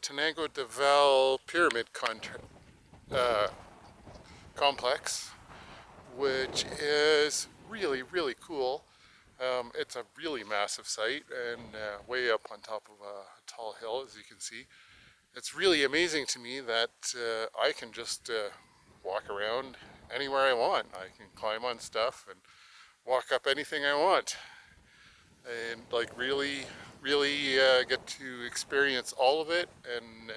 Tenango Del Valle Pyramid complex, which is really, really cool. It's a really massive site and way up on top of a tall hill, as you can see. It's really amazing to me that I can just walk around anywhere I want. I can climb on stuff and walk up anything I want, and like really get to experience all of it and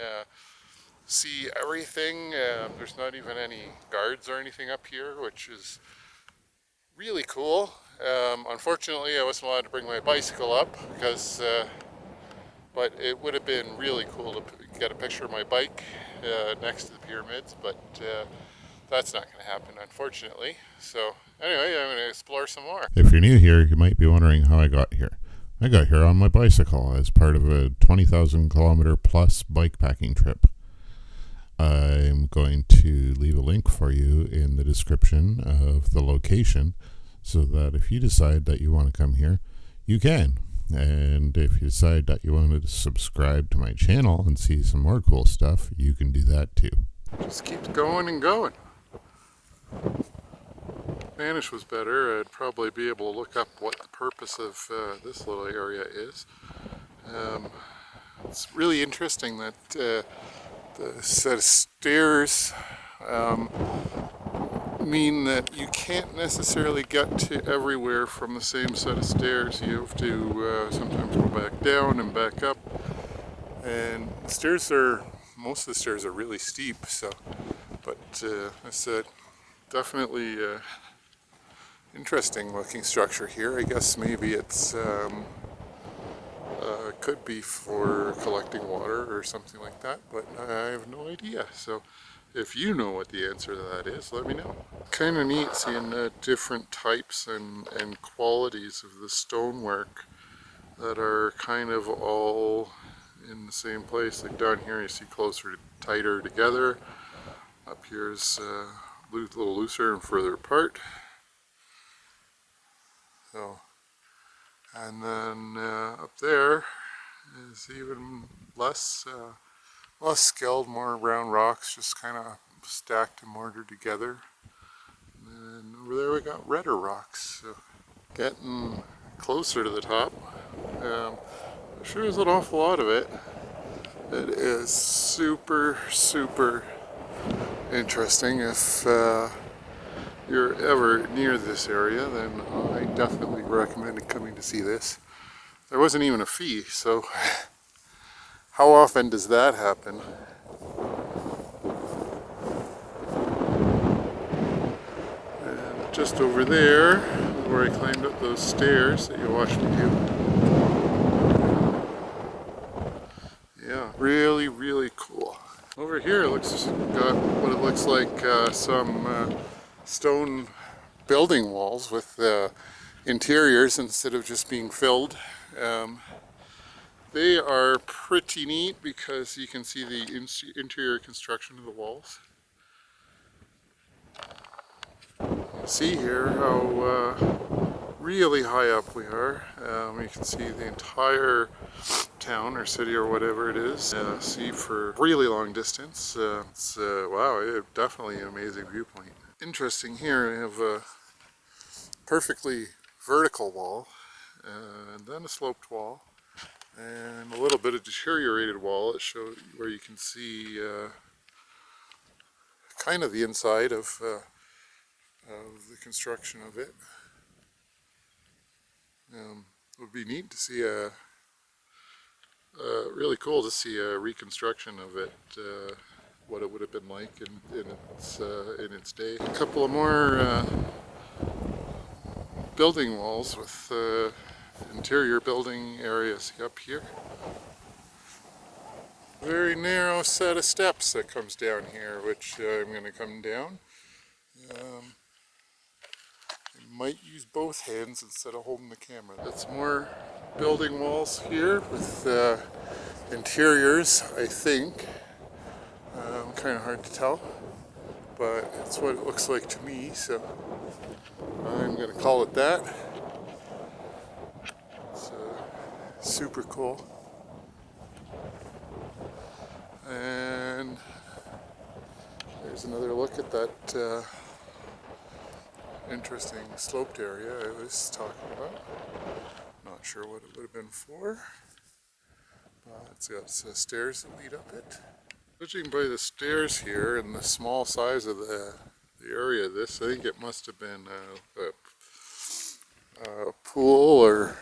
see everything. There's not even any guards or anything up here, which is really cool. Unfortunately, I wasn't allowed to bring my bicycle up because but it would have been really cool to get a picture of my bike next to the pyramids, but that's not going to happen, unfortunately. So anyway, I'm going to explore some more. If you're new here, you might be wondering how I got here. I got here on my bicycle as part of a 20,000 kilometer plus bikepacking trip. I'm going to leave a link for you in the description of the location so that if you decide that you want to come here, you can. And if you decide that you want to subscribe to my channel and see some more cool stuff, you can do that too. Just keeps going and going. Spanish was better, I'd probably be able to look up what the purpose of this little area is. It's really interesting that the set of stairs mean that you can't necessarily get to everywhere from the same set of stairs. You have to sometimes go back down and back up, and most of the stairs are really steep, so but I said definitely interesting looking structure here. I guess maybe it's could be for collecting water or something like that, but I have no idea. So if you know what the answer to that is, let me know. Kind of neat seeing different types and qualities of the stonework that are kind of all in the same place. Like down here you see closer, tighter together. Up here is a little looser and further apart. So, and then up there is even less skilled, more round rocks, just kind of stacked and mortared together. And over there we got redder rocks. So getting closer to the top. Sure there's an awful lot of it. It is super interesting. If you're ever near this area, then I definitely recommend coming to see this. There wasn't even a fee, so how often does that happen? And just over there, where I climbed up those stairs that you watched me do. Yeah, really cool. Over here it got what it looks like some stone building walls with interiors instead of just being filled. They are pretty neat because you can see the interior construction of the walls. See here how really high up we are. You can see the entire town or city or whatever it is. See for a really long distance. Wow, definitely an amazing viewpoint. Interesting here, we have a perfectly vertical wall, and then a sloped wall, and a little bit of deteriorated wall that shows where you can see kind of the inside of the construction of it. It would be neat to see really cool to see a reconstruction of it, what it would have been like in its day. A couple of more building walls with interior building areas up here. Very narrow set of steps that comes down here, which I'm going to come down. I might use both hands instead of holding the camera. That's more building walls here with interiors, I think. Kind of hard to tell, but that's what it looks like to me, so I'm going to call it that. It's super cool. There's another look at that interesting sloped area I was talking about. Not sure what it would have been for. It's got stairs that lead up it. Judging by the stairs here and the small size of the area of this, I think it must have been a pool or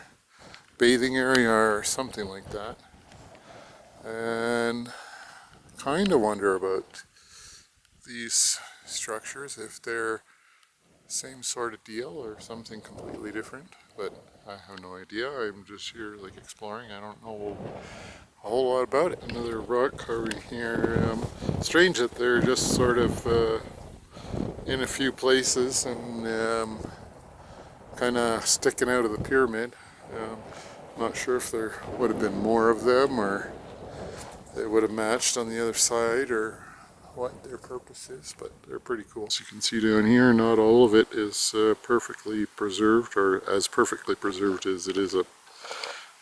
bathing area or something like that. And kind of wonder about these structures, if they're same sort of deal or something completely different, but I have no idea. I'm just here like exploring. I don't know a whole lot about it. Another rock carving here. Strange that they're just sort of in a few places and kind of sticking out of the pyramid. Not sure if there would have been more of them or they would have matched on the other side or what their purpose is, but they're pretty cool. As you can see down here, not all of it is perfectly preserved, or as perfectly preserved as it is up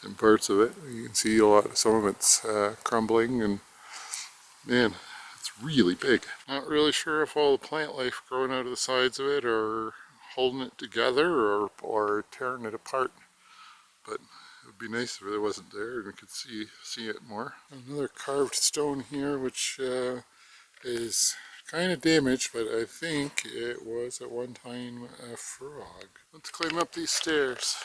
in parts of it. You can see some of it's crumbling, and man, it's really big. Not really sure if all the plant life growing out of the sides of it are holding it together or tearing it apart, but it would be nice if it wasn't there and we could see it more. Another carved stone here, which is kind of damaged, but I think it was at one time a frog. Let's climb up these stairs.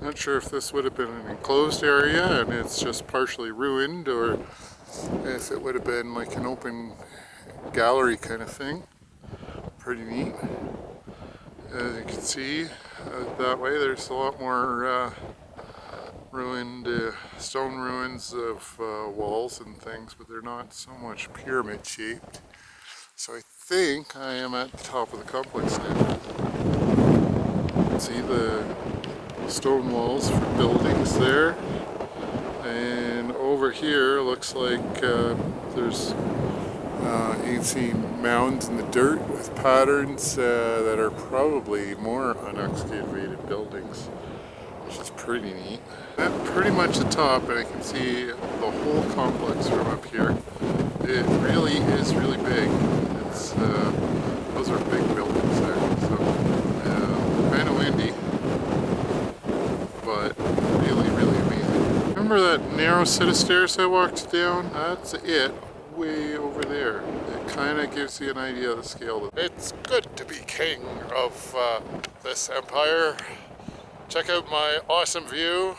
Not sure if this would have been an enclosed area and it's just partially ruined, or if it would have been like an open gallery kind of thing. Pretty neat. As you can see, that way there's a lot more ruined stone ruins of walls and things, but they're not so much pyramid shaped. So I think I am at the top of the complex now. See the stone walls for buildings there, and over here looks like there's you can see mounds in the dirt with patterns that are probably more unexcavated buildings, which is pretty neat. I'm pretty much the top, and I can see the whole complex from up here. It really is really big. It's those are big buildings there, so kind of windy, but really, really amazing. Remember that narrow set of stairs I walked down? That's it, way over there. It kind of gives you an idea of the scale. It's good to be king of this empire. Check out my awesome view.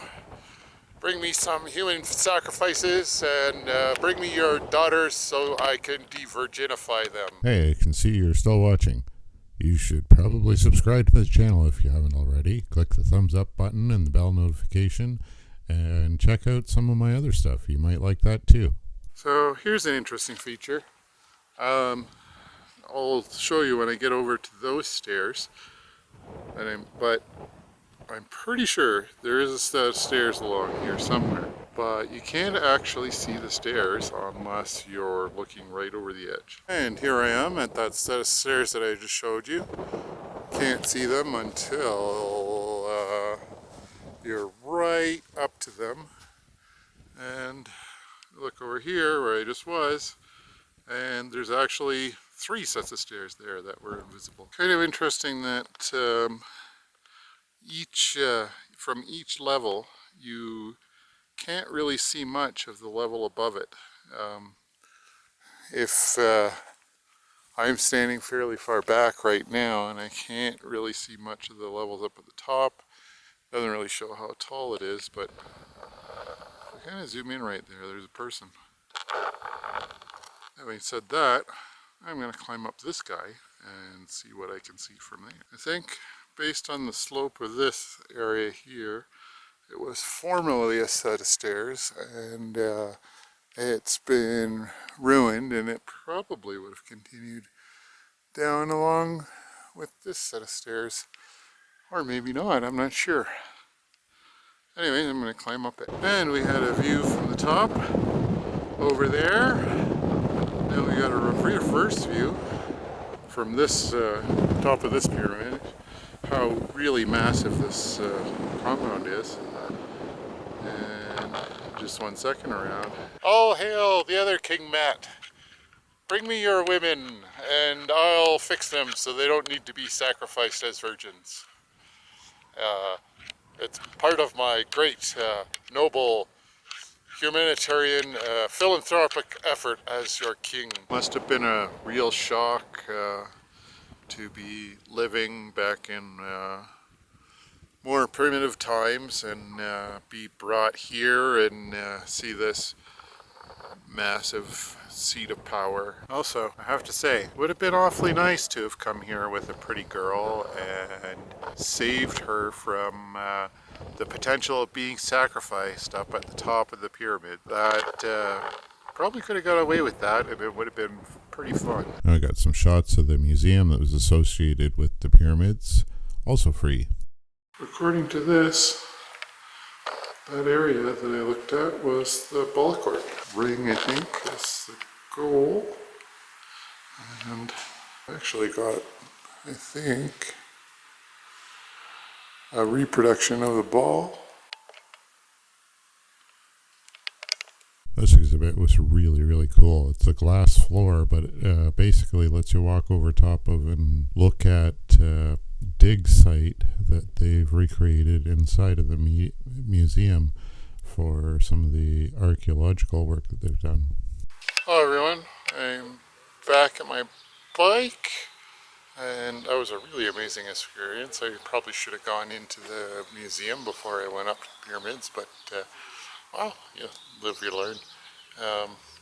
Bring me some human sacrifices and bring me your daughters so I can de-virginify them. Hey, I can see you're still watching. You should probably subscribe to the channel if you haven't already. Click the thumbs up button and the bell notification, and check out some of my other stuff. You might like that too. So here's an interesting feature. I'll show you when I get over to those stairs, but I'm pretty sure there is a set of stairs along here somewhere, but you can't actually see the stairs unless you're looking right over the edge. And here I am at that set of stairs that I just showed you. Can't see them until you're right up to them. And look over here where I just was, and there's actually 3 sets of stairs there that were invisible. Kind of interesting that from each level you can't really see much of the level above it. If I'm standing fairly far back right now and I can't really see much of the levels up at the top. Doesn't really show how tall it is, but if I kind of zoom in right there, there's a person. Having said that, I'm going to climb up this guy and see what I can see from there. I think based on the slope of this area here, it was formerly a set of stairs, and It's been ruined, and it probably would have continued down along with this set of stairs. Or maybe not, I'm not sure. Anyway, I'm going to climb up it. And we had a view from the top over there. Now we got a reverse view from this top of this pyramid. How really massive this compound is. And just 1 second around. All hail the other King Matt. Bring me your women and I'll fix them so they don't need to be sacrificed as virgins. It's part of my great, noble, humanitarian, philanthropic effort as your king. Must have been a real shock to be living back in more primitive times and be brought here and see this massive seat of power. Also, I have to say, it would have been awfully nice to have come here with a pretty girl and saved her from the potential of being sacrificed up at the top of the pyramid. That probably could have got away with that, and it would have been pretty fun. I got some shots of the museum that was associated with the pyramids, also free. According to this, that area that I looked at was the ball court. Ring, I think, is the goal. And I actually got, I think, a reproduction of the ball. This exhibit was really, really cool. It's a glass floor, but it basically lets you walk over top of and look at dig site that they've recreated inside of the museum for some of the archaeological work that they've done. Hello everyone, I'm back at my bike, and that was a really amazing experience. I probably should have gone into the museum before I went up to the pyramids, but well, you live, you learn.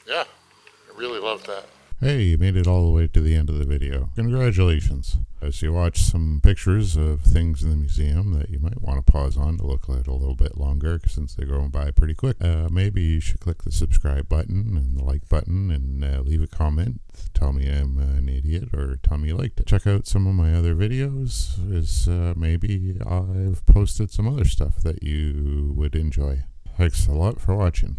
Yeah, I really loved that. Hey, you made it all the way to the end of the video. Congratulations. As you watch some pictures of things in the museum that you might want to pause on to look at a little bit longer since they're going by pretty quick, maybe you should click the subscribe button and the like button and leave a comment. Tell me I'm an idiot or tell me you liked it. Check out some of my other videos, as maybe I've posted some other stuff that you would enjoy. Thanks a lot for watching.